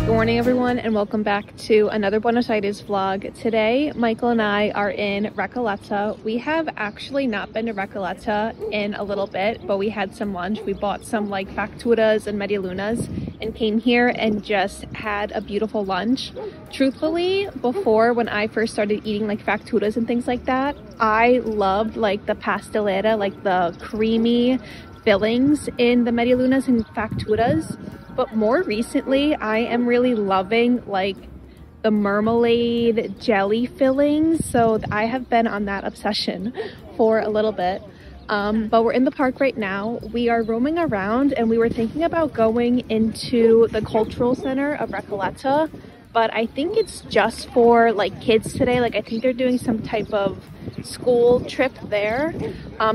Good morning everyone and welcome back to another Buenos Aires vlog. Today Michael and I are in Recoleta. We have actually not been to Recoleta in a little bit, but we had some lunch. We bought some like facturas and medialunas and came here and just had a beautiful lunch. Truthfully, before when I first started eating like facturas and things like that, I loved like the pastelera, like the creamy fillings in the medialunas and facturas. But more recently, I am really loving like the marmalade jelly fillings. So I have been on that obsession for a little bit. But we're in the park right now. We are roaming around and we were thinking about going into the cultural center of Recoleta, but I think it's just for like kids today. Like I think they're doing some type of school trip there.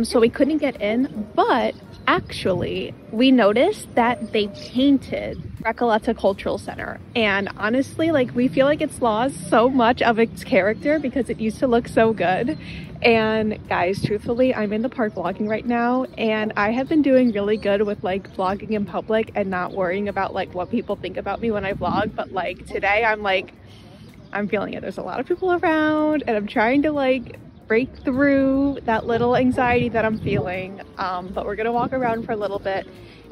So we couldn't get in, but actually, we noticed that they painted Recoleta Cultural Center, and honestly, like we feel like it's lost so much of its character because it used to look so good. And guys, truthfully, I'm in the park vlogging right now, and I have been doing really good with like vlogging in public and not worrying about like what people think about me when I vlog. But like today, I'm feeling it. There's a lot of people around, and I'm trying to like break through that little anxiety that I'm feeling, but we're gonna walk around for a little bit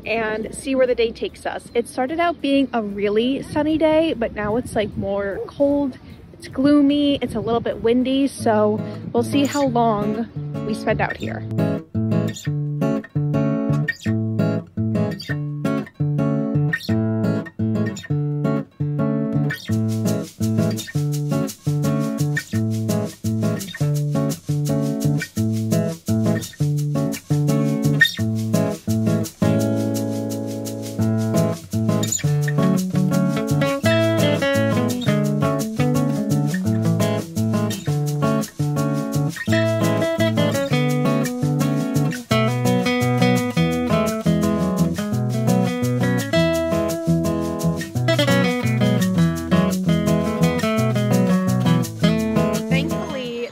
and see where the day takes us. It started out being a really sunny day, but now it's like more cold, it's gloomy, it's a little bit windy, so we'll see how long we spend out here.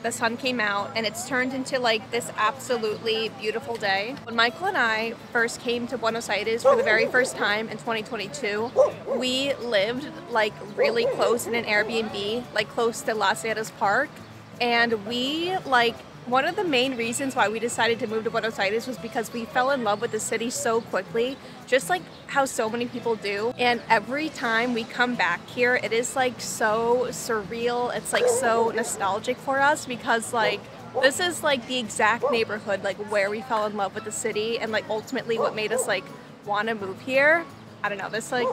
The sun came out and it's turned into like this absolutely beautiful day. When Michael and I first came to Buenos Aires for the very first time in 2022, we lived like really close in an Airbnb, like close to Las Heras Park, and we like one of the main reasons why we decided to move to Buenos Aires was because we fell in love with the city so quickly, just like how so many people do. And every time we come back here, it is like so surreal. It's like so nostalgic for us because like this is like the exact neighborhood like where we fell in love with the city and like ultimately what made us like want to move here. I don't know, this like,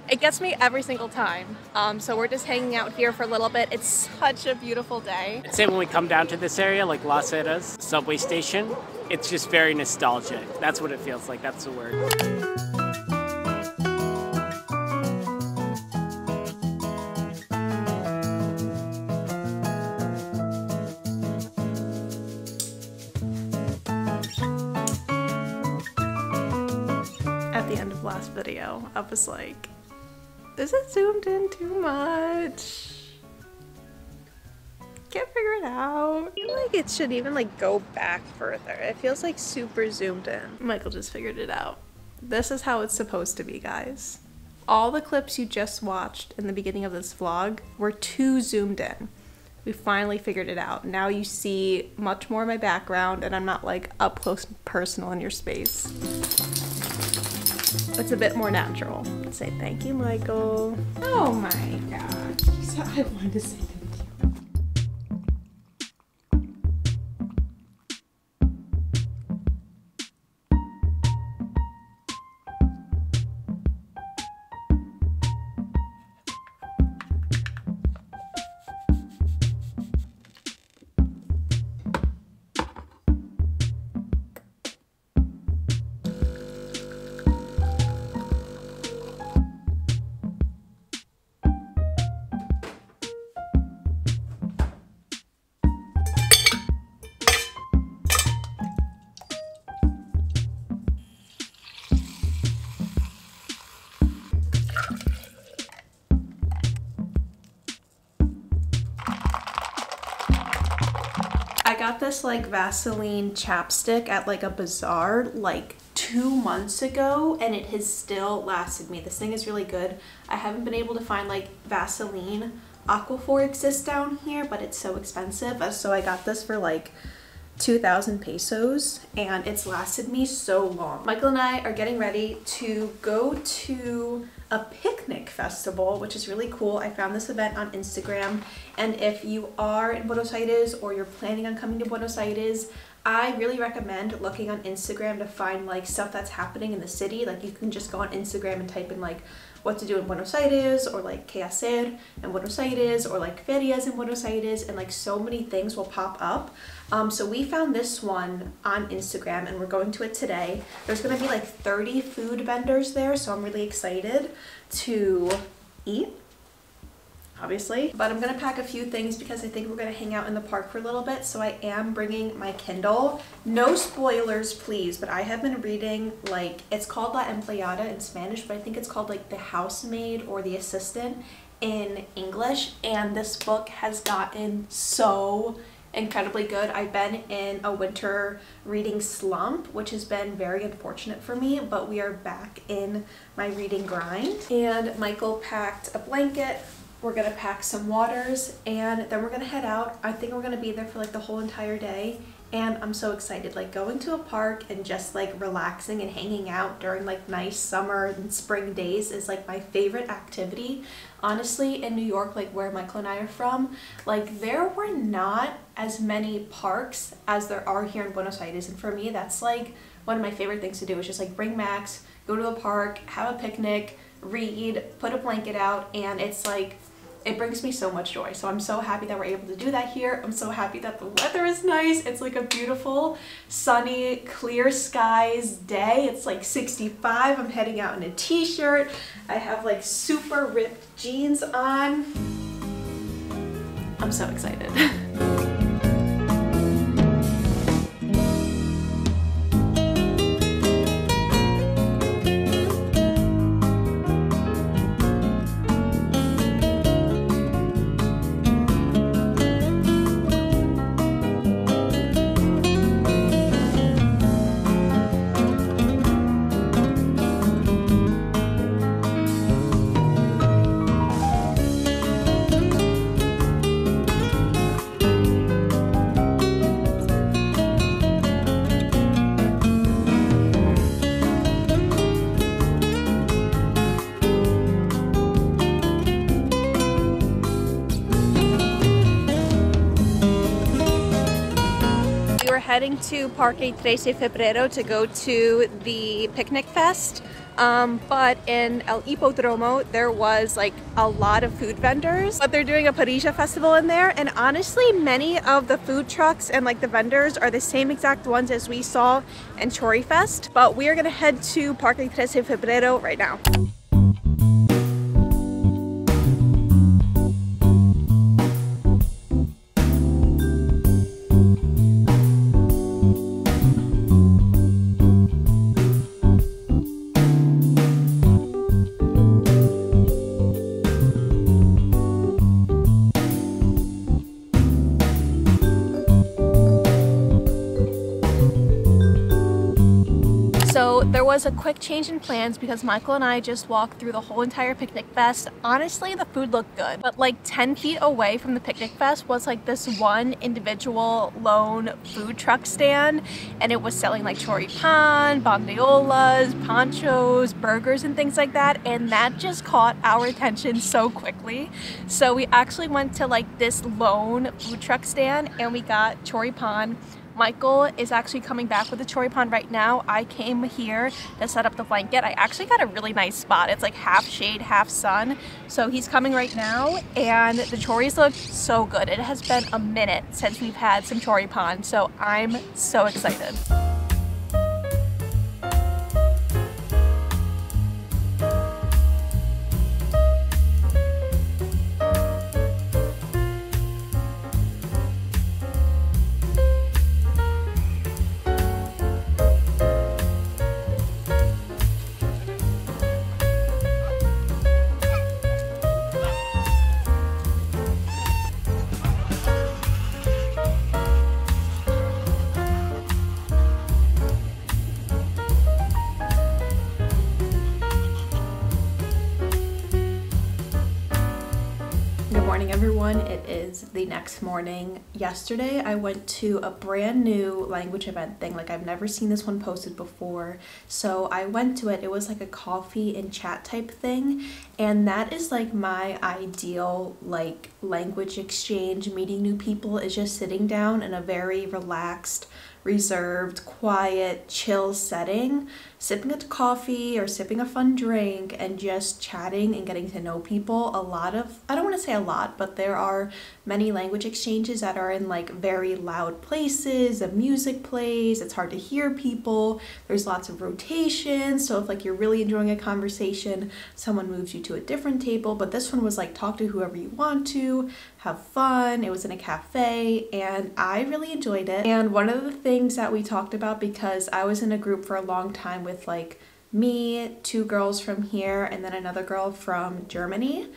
it gets me every single time. So we're just hanging out here for a little bit. It's such a beautiful day. I'd say when we come down to this area, like Las Heras subway station, it's just very nostalgic. That's what it feels like, that's the word. At the end of last video, I was like, is it zoomed in too much? Can't figure it out. I feel like it should even like go back further. It feels like super zoomed in. Michael just figured it out. This is how it's supposed to be, guys. All the clips you just watched in the beginning of this vlog were too zoomed in. We finally figured it out. Now you see much more of my background and I'm not like up close and personal in your space. It's a bit more natural. Say thank you, Michael. Oh my gosh. I wanted to say thank you. I got this like Vaseline chapstick at like a bazaar like 2 months ago and it has still lasted me. This thing is really good. I haven't been able to find like Vaseline Aquaphor exists down here, but it's so expensive. So I got this for like 2,000 pesos and it's lasted me so long. Michael and I are getting ready to go to a picnic festival, which is really cool. I found this event on Instagram, and if you are in Buenos Aires or you're planning on coming to Buenos Aires, I really recommend looking on Instagram to find like stuff that's happening in the city. Like you can just go on Instagram and type in like what to do in Buenos Aires, or like qué hacer in Buenos Aires, or like ferias in Buenos Aires, and like so many things will pop up. So we found this one on Instagram and we're going to it today. There's gonna be like 30 food vendors there, so I'm really excited to eat, obviously. But I'm gonna pack a few things because I think we're gonna hang out in the park for a little bit, so I am bringing my Kindle. No spoilers, please, but I have been reading, like, it's called La Empleada in Spanish, but I think it's called like the housemaid or the assistant in English, and this book has gotten so incredibly good. I've been in a winter reading slump, which has been very unfortunate for me, but we are back in my reading grind. And Michael packed a blanket. We're gonna pack some waters, and then we're gonna head out. I think we're gonna be there for like the whole entire day, and I'm so excited. Like going to a park and just like relaxing and hanging out during like nice summer and spring days is like my favorite activity. Honestly, in New York, like where Michael and I are from, like there were not as many parks as there are here in Buenos Aires, and for me that's like one of my favorite things to do, is just like bring Max, go to the park, have a picnic, read, put a blanket out, and it's like, it brings me so much joy. So I'm so happy that we're able to do that here. I'm so happy that the weather is nice. It's like a beautiful, sunny, clear skies day. It's like 65. I'm heading out in a t-shirt. I have like super ripped jeans on. I'm so excited. Heading to Parque 13 de Febrero to go to the Picnic Fest, but in El Hipódromo there was like a lot of food vendors, but they're doing a Parrilla festival in there, and honestly many of the food trucks and like the vendors are the same exact ones as we saw in Chori Fest. But we are gonna head to Parque 13 de Febrero right now. There was a quick change in plans because Michael and I just walked through the whole entire Picnic Fest. Honestly, the food looked good, but like 10 feet away from the Picnic Fest was like this one individual lone food truck stand, and it was selling like choripan, bandiolas, ponchos, burgers, and things like that, and that just caught our attention so quickly. So we actually went to like this lone food truck stand and we got choripan. Michael is actually coming back with the choripan right now. I came here to set up the blanket. I actually got a really nice spot. It's like half shade, half sun. So he's coming right now, and the choris look so good. It has been a minute since we've had some choripan, so I'm so excited. Good morning everyone, it is the next morning. Yesterday I went to a brand new language event thing, like I've never seen this one posted before. So I went to it, it was like a coffee and chat type thing, and that is like my ideal like language exchange, meeting new people, is just sitting down in a very relaxed, reserved, quiet, chill setting, sipping a coffee or sipping a fun drink and just chatting and getting to know people. I don't want to say a lot, but there are many language exchanges that are in like very loud places, the music plays, it's hard to hear people, there's lots of rotation, so if like you're really enjoying a conversation, someone moves you to a different table. But this one was like talk to whoever you want to, have fun. It was in a cafe and I really enjoyed it. And one of the things that we talked about, because I was in a group for a long time with like me, two girls from here, and then another girl from Germany,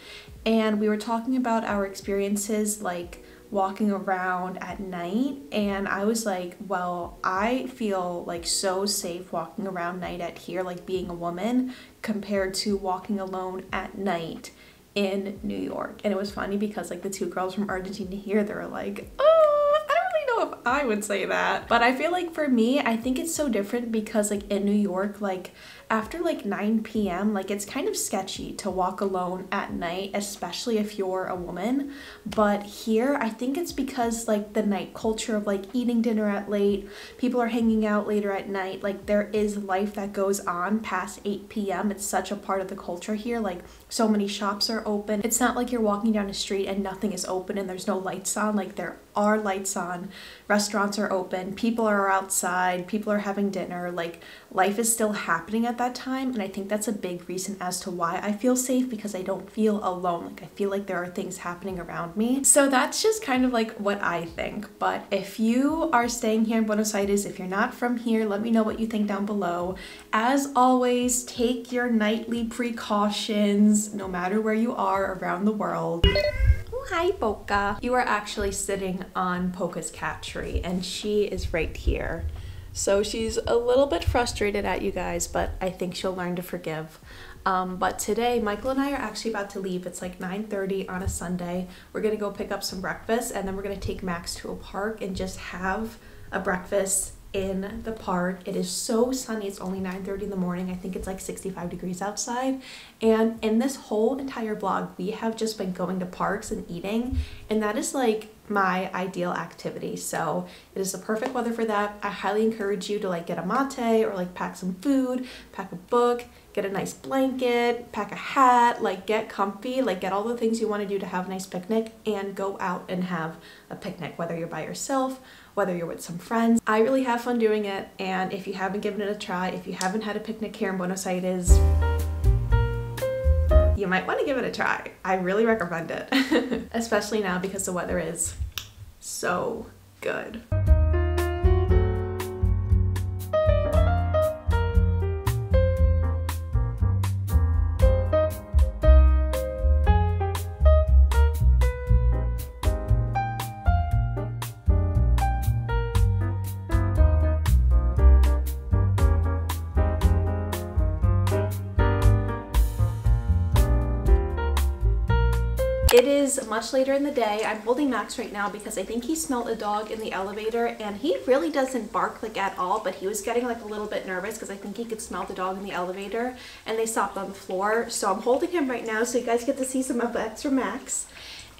and we were talking about our experiences like walking around at night, and I was like, well, I feel like so safe walking around night at here, like being a woman, compared to walking alone at night in New York. And it was funny because like the two girls from Argentina here, they were like, oh, I don't really know if I would say that. But I feel like for me, I think it's so different because like in New York, like after like 9 p.m, like it's kind of sketchy to walk alone at night, especially if you're a woman. But here, I think it's because like the night culture of like eating dinner at late, people are hanging out later at night, like there is life that goes on past 8 p.m. It's such a part of the culture here, like so many shops are open. It's not like you're walking down a street and nothing is open and there's no lights on, like there are lights on, restaurants are open, people are outside, people are having dinner, like life is still happening at that time. And I think that's a big reason as to why I feel safe, because I don't feel alone. Like I feel like there are things happening around me. So that's just kind of like what I think. But if you are staying here in Buenos Aires, if you're not from here, let me know what you think down below. As always, take your nightly precautions no matter where you are around the world. Oh, hi Poca. You are actually sitting on Poca's cat tree and she is right here. So she's a little bit frustrated at you guys, but I think she'll learn to forgive. But today, Michael and I are actually about to leave. It's like 9:30 on a Sunday. We're gonna go pick up some breakfast and then we're gonna take Max to a park and just have a breakfast in the park. It is so sunny. It's only 9:30 in the morning. I think it's like 65 degrees outside. And in this whole entire vlog, we have just been going to parks and eating, and that is like my ideal activity. So it is the perfect weather for that. I highly encourage you to like get a mate or like pack some food, pack a book, get a nice blanket, pack a hat, like get comfy, like get all the things you want to do to have a nice picnic and go out and have a picnic, whether you're by yourself, whether you're with some friends. I really have fun doing it, and if you haven't given it a try, if you haven't had a picnic here in Buenos Aires, you might want to give it a try. I really recommend it, especially now because the weather is so good. It is much later in the day. I'm holding Max right now because I think he smelled a dog in the elevator, and he really doesn't bark like at all, but he was getting like a little bit nervous because I think he could smell the dog in the elevator, and they stopped on the floor. So I'm holding him right now so you guys get to see some of the extra Max.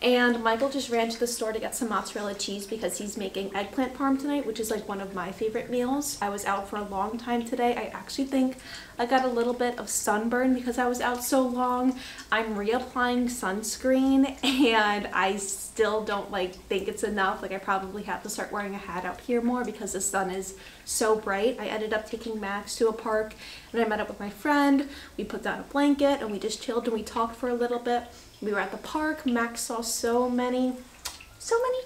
And Michael just ran to the store to get some mozzarella cheese because he's making eggplant parm tonight, which is like one of my favorite meals. I was out for a long time today. I actually think I got a little bit of sunburn because I was out so long. I'm reapplying sunscreen and I still don't like think it's enough. Like I probably have to start wearing a hat out here more because the sun is so bright. I ended up taking Max to a park and I met up with my friend. We put down a blanket and we just chilled and we talked for a little bit. We were at the park. Max saw so many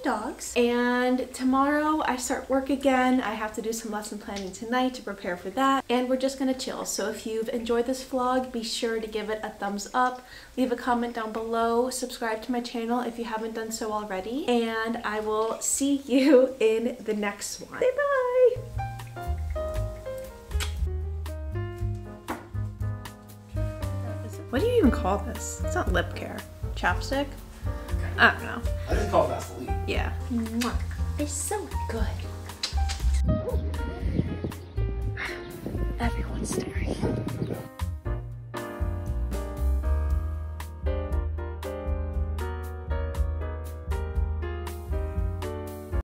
dogs. And tomorrow I start work again. I have to do some lesson planning tonight to prepare for that. And we're just gonna chill. So if you've enjoyed this vlog, be sure to give it a thumbs up. Leave a comment down below. Subscribe to my channel if you haven't done so already. And I will see you in the next one. Say bye! What do you even call this? It's not lip care. Chapstick? I don't know. I just call it Vaseline. Yeah. They're so good. Everyone's staring.